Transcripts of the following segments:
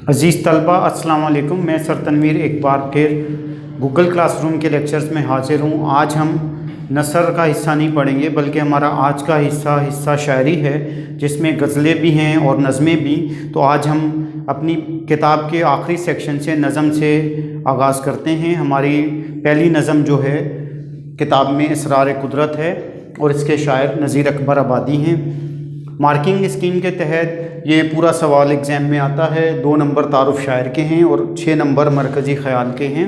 عزیز طلبہ السلام علیکم، میں سر تنویر ایک بار پھر گوگل کلاس روم کے لیکچرز میں حاضر ہوں۔ آج ہم نثر کا حصہ نہیں پڑھیں گے بلکہ ہمارا آج کا حصہ شاعری ہے، جس میں غزلیں بھی ہیں اور نظمیں بھی۔ تو آج ہم اپنی کتاب کے آخری سیکشن سے نظم سے آغاز کرتے ہیں۔ ہماری پہلی نظم جو ہے کتاب میں اسرار قدرت ہے اور اس کے شاعر نذیر اکبر آبادی ہیں۔ مارکنگ اسکیم کے تحت یہ پورا سوال ایگزام میں آتا ہے۔ 2 نمبر تعارف شاعر کے ہیں اور 6 نمبر مرکزی خیال کے ہیں۔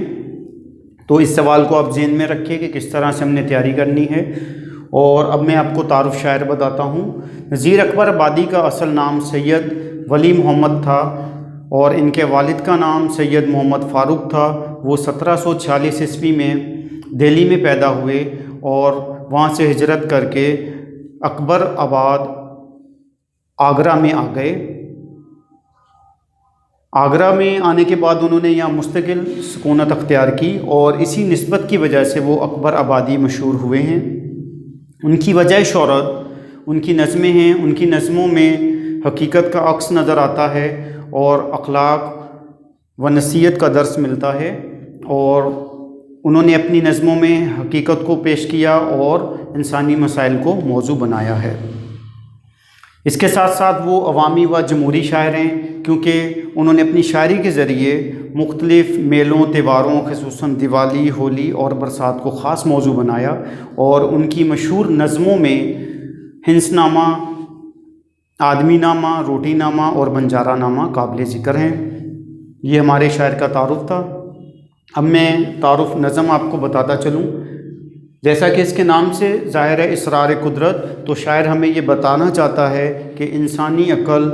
تو اس سوال کو آپ ذہن میں رکھیں کہ کس طرح سے ہم نے تیاری کرنی ہے۔ اور اب میں آپ کو تعارف شاعر بتاتا ہوں۔ نذیر اکبر آبادی کا اصل نام سید ولی محمد تھا اور ان کے والد کا نام سید محمد فاروق تھا۔ وہ 1746 عیسوی میں دہلی میں پیدا ہوئے اور وہاں سے ہجرت کر کے اکبر آباد آگرہ میں آ گئے۔ آگرہ میں آنے کے بعد انہوں نے یہاں مستقل سکونت اختیار کی اور اسی نسبت کی وجہ سے وہ اکبر آبادی مشہور ہوئے ہیں۔ ان کی وجہ شہرت ان کی نظمیں ہیں۔ ان کی نظموں میں حقیقت کا عکس نظر آتا ہے اور اخلاق و نصیحت کا درس ملتا ہے، اور انہوں نے اپنی نظموں میں حقیقت کو پیش کیا اور انسانی مسائل کو موضوع بنایا ہے۔ اس کے ساتھ ساتھ وہ عوامی و جمہوری شاعر ہیں، کیونکہ انہوں نے اپنی شاعری کے ذریعے مختلف میلوں تہواروں خصوصاً دیوالی، ہولی اور برسات کو خاص موضوع بنایا، اور ان کی مشہور نظموں میں ہنس نامہ، آدمی نامہ، روٹی نامہ اور بنجارہ نامہ قابل ذکر ہیں۔ یہ ہمارے شاعر کا تعارف تھا۔ اب میں تعارف نظم آپ کو بتاتا چلوں۔ جیسا کہ اس کے نام سے ظاہر ہے اسرار قدرت، تو شاعر ہمیں یہ بتانا چاہتا ہے کہ انسانی عقل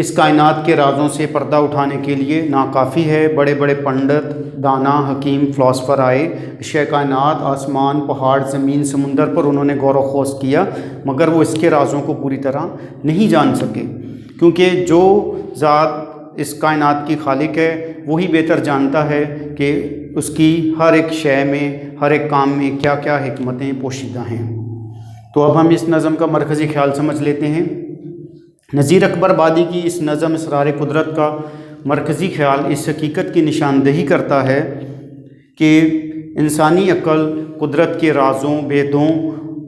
اس کائنات کے رازوں سے پردہ اٹھانے کے لیے ناکافی ہے۔ بڑے بڑے پنڈت، دانا، حکیم، فلاسفر آئے، اشیاء کائنات، آسمان، پہاڑ، زمین، سمندر پر انہوں نے غور و خوض کیا، مگر وہ اس کے رازوں کو پوری طرح نہیں جان سکے، کیونکہ جو ذات اس کائنات کی خالق ہے وہی بہتر جانتا ہے کہ اس کی ہر ایک شے میں، ہر ایک کام میں کیا کیا حکمتیں پوشیدہ ہیں۔ تو اب ہم اس نظم کا مرکزی خیال سمجھ لیتے ہیں۔ نذیر اکبر آبادی کی اس نظم اسرار قدرت کا مرکزی خیال اس حقیقت کی نشاندہی کرتا ہے کہ انسانی عقل قدرت کے رازوں، بھیدوں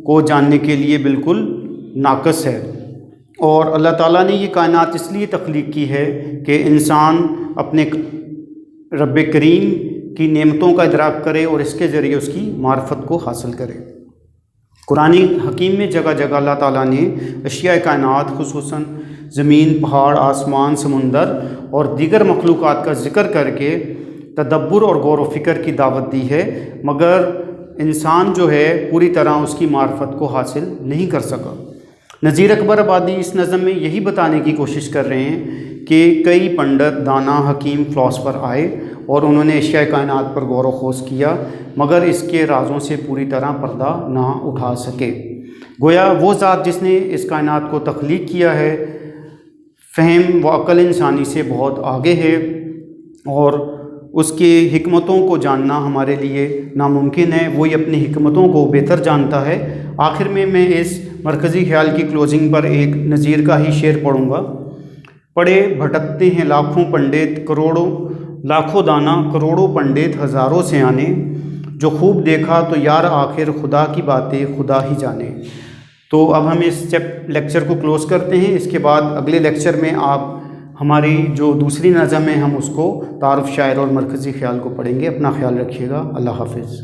کو جاننے کے لیے بالکل ناقص ہے، اور اللہ تعالیٰ نے یہ کائنات اس لیے تخلیق کی ہے کہ انسان اپنے رب کریم کی نعمتوں کا ادراک کرے اور اس کے ذریعے اس کی معرفت کو حاصل کرے۔ قرآن حکیم میں جگہ جگہ اللہ تعالیٰ نے اشیاء کائنات خصوصاً زمین، پہاڑ، آسمان، سمندر اور دیگر مخلوقات کا ذکر کر کے تدبر اور غور و فکر کی دعوت دی ہے، مگر انسان جو ہے پوری طرح اس کی معرفت کو حاصل نہیں کر سکا۔ نذیر اکبر آبادی اس نظم میں یہی بتانے کی کوشش کر رہے ہیں کہ کئی پنڈت، دانا، حکیم، فلاسفر آئے اور انہوں نے اشیاء کائنات پر غور و خوض کیا، مگر اس کے رازوں سے پوری طرح پردہ نہ اٹھا سکے۔ گویا وہ ذات جس نے اس کائنات کو تخلیق کیا ہے، فہم و عقل انسانی سے بہت آگے ہے، اور اس کے حکمتوں کو جاننا ہمارے لیے ناممکن ہے۔ وہی اپنی حکمتوں کو بہتر جانتا ہے۔ آخر میں اس مرکزی خیال کی کلوزنگ پر ایک نظیر کا ہی شعر پڑھوں گا۔ پڑے بھٹکتے ہیں لاکھوں پنڈت، کروڑوں لاکھوں دانا، کروڑوں پنڈت، ہزاروں سے آنے، جو خوب دیکھا تو یار آخر خدا کی باتیں خدا ہی جانے۔ تو اب ہم اس لیکچر کو کلوز کرتے ہیں۔ اس کے بعد اگلے لیکچر میں آپ ہماری جو دوسری نظم ہے ہم اس کو تعارف شاعر اور مرکزی خیال کو پڑھیں گے۔ اپنا خیال رکھیے گا۔ اللہ حافظ۔